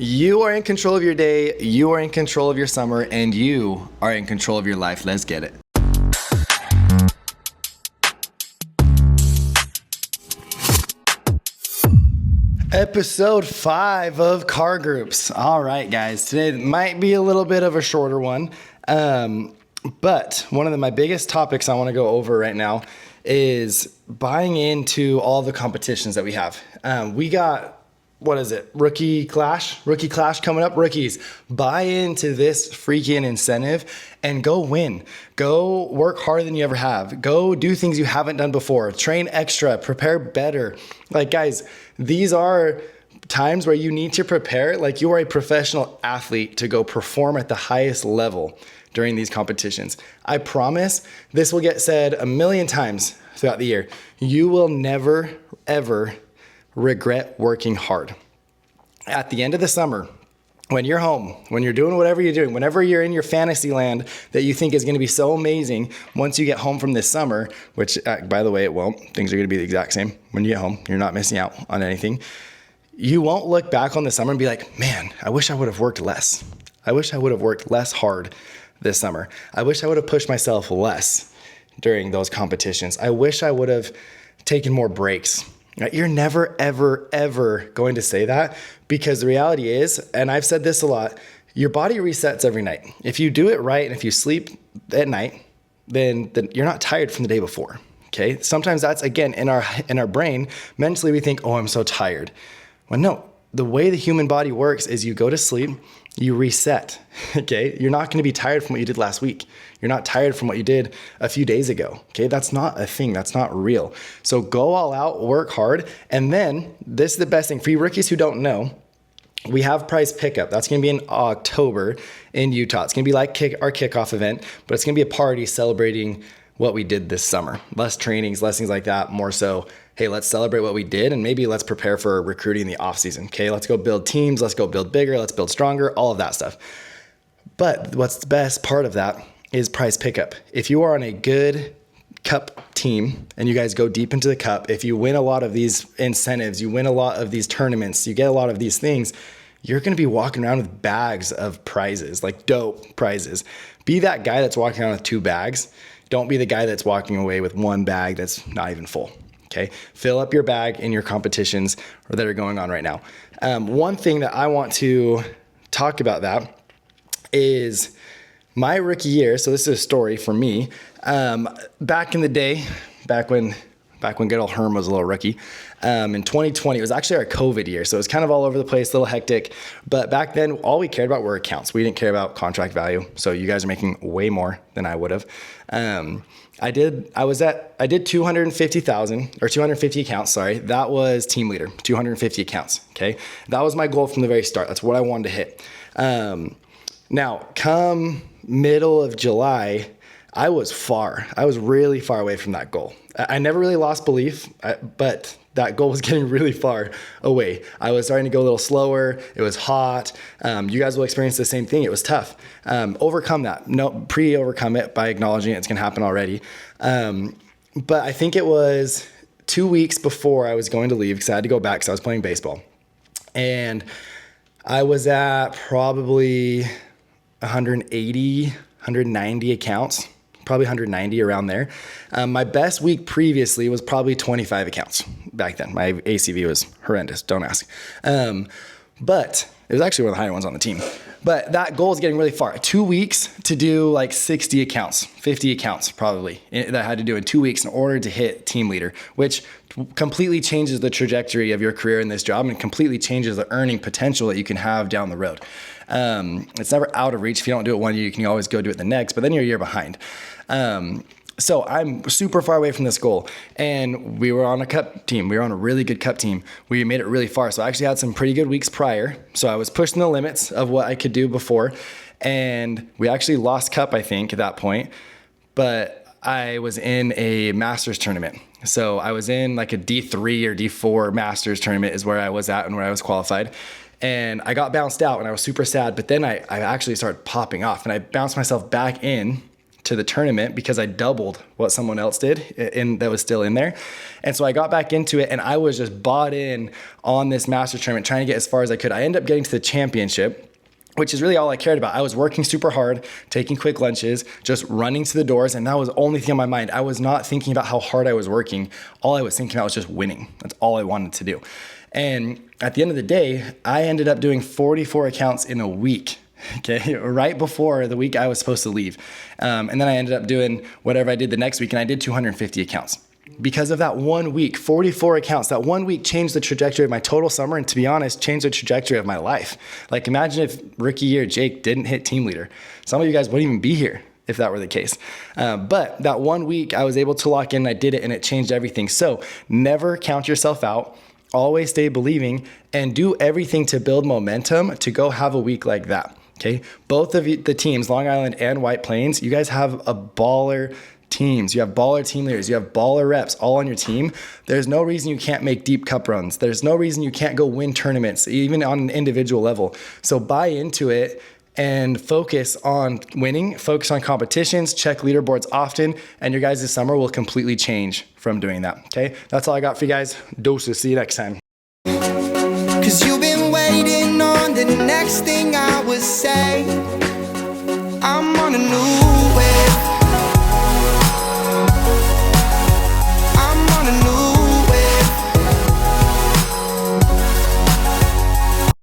You are in control of your day, you are in control of your summer, and you are in control of your life. Let's get it. Episode 5 of Car Groups. All right, guys, today might be a little bit of a shorter one, but one of my biggest topics I want to go over right now is buying into all the competitions that we have. We got Rookie Clash coming up. Rookies, buy into this freaking incentive and go win. Go work harder than you ever have. Go do things you haven't done before. Train extra, prepare better. Like, guys, these are times where you need to prepare like you are a professional athlete to go perform at the highest level during these competitions. I promise this will get said a million times throughout the year. You will never, ever regret working hard. At the end of the summer, when you're home, when you're doing whatever you're doing, whenever you're in your fantasy land that you think is going to be so amazing once you get home from this summer, which by the way, it won't. Things are going to be the exact same when you get home. You're not missing out on anything. You won't look back on the summer and be like, man, I wish I would have worked less. I wish I would have worked less hard this summer. I wish I would have pushed myself less during those competitions. I wish I would have taken more breaks. You're never, ever, ever going to say that, because the reality is, and I've said this a lot, your body resets every night. If you do it right and if you sleep at night, then you're not tired from the day before. Okay. Sometimes that's, again, in our brain, mentally we think, oh, I'm so tired. Well, no, the way the human body works is you go to sleep, you reset. Okay. You're not going to be tired from what you did last week. You're not tired from what you did a few days ago. Okay. That's not a thing. That's not real. So go all out, work hard. And then this is the best thing for you rookies who don't know. We have prize pickup. That's going to be in October in Utah. It's going to be like our kickoff event, but it's going to be a party celebrating what we did this summer. Less trainings, less things like that. More so, hey, let's celebrate what we did and maybe let's prepare for recruiting in the off season. Okay, let's go build teams. Let's go build bigger. Let's build stronger. All of that stuff. But what's the best part of that is prize pickup. If you are on a good cup team and you guys go deep into the cup, if you win a lot of these incentives, you win a lot of these tournaments, you get a lot of these things, you're going to be walking around with bags of prizes, like dope prizes. Be that guy that's walking around with 2 bags. Don't be the guy that's walking away with 1 bag that's not even full. Okay. Fill up your bag in your competitions that are going on right now. One thing that I want to talk about that is my rookie year. So this is a story for me. Back in the day, back when good old Herm was a little rookie, in 2020, it was actually our COVID year. So it was kind of all over the place, a little hectic. But back then, all we cared about were accounts. We didn't care about contract value. So you guys are making way more than I would have. I did 250,000 or 250 accounts. Sorry. That was team leader, 250 accounts. Okay. That was my goal from the very start. That's what I wanted to hit. Now come middle of July, I was really far away from that goal. I never really lost belief, but that goal was getting really far away. I was starting to go a little slower. It was hot. You guys will experience the same thing. It was tough. Overcome that. Overcome it by acknowledging it's going to happen already. But I think it was 2 weeks before I was going to leave because I had to go back because I was playing baseball. And I was at probably 180, 190 accounts. Probably 190 around there. My best week previously was probably 25 accounts back then. My ACV was horrendous. Don't ask. But it was actually one of the higher ones on the team. But that goal is getting really far. 2 weeks to do like 60 accounts, 50 accounts probably that I had to do in 2 weeks in order to hit team leader, which completely changes the trajectory of your career in this job and completely changes the earning potential that you can have down the road. It's never out of reach. If you don't do it one year, you can always go do it the next, but then you're a year behind. So I'm super far away from this goal, and we were on a cup team. We were on a really good cup team. We made it really far. So I actually had some pretty good weeks prior. So I was pushing the limits of what I could do before, and we actually lost cup, I think, at that point, but I was in a Masters tournament. So I was in like a D3 or D4 Masters tournament is where I was at and where I was qualified. And I got bounced out and I was super sad, but then I actually started popping off and I bounced myself back in to the tournament because I doubled what someone else did and that was still in there. And so I got back into it and I was just bought in on this master tournament, trying to get as far as I could. I ended up getting to the championship, which is really all I cared about. I was working super hard, taking quick lunches, just running to the doors, and that was the only thing on my mind. I was not thinking about how hard I was working. All I was thinking about was just winning. That's all I wanted to do. And at the end of the day, I ended up doing 44 accounts in a week. Okay, right before the week I was supposed to leave. And then I ended up doing whatever I did the next week, and I did 250 accounts. Because of that 1 week, 44 accounts, that 1 week changed the trajectory of my total summer, and to be honest, changed the trajectory of my life. Like, imagine if rookie year Jake didn't hit team leader. Some of you guys wouldn't even be here if that were the case. But that 1 week I was able to lock in, I did it, and it changed everything. So never count yourself out. Always stay believing and do everything to build momentum to go have a week like that. Okay, both of the teams, Long Island and White Plains, you guys have a baller teams. You have baller team leaders. You have baller reps all on your team. There's no reason you can't make deep cup runs. There's no reason you can't go win tournaments, even on an individual level. So buy into it and focus on winning, focus on competitions, check leaderboards often, and your guys' summer will completely change from doing that. Okay, that's all I got for you guys. Doses. See you next time. 'Cause you've been waiting on the next thing I would say.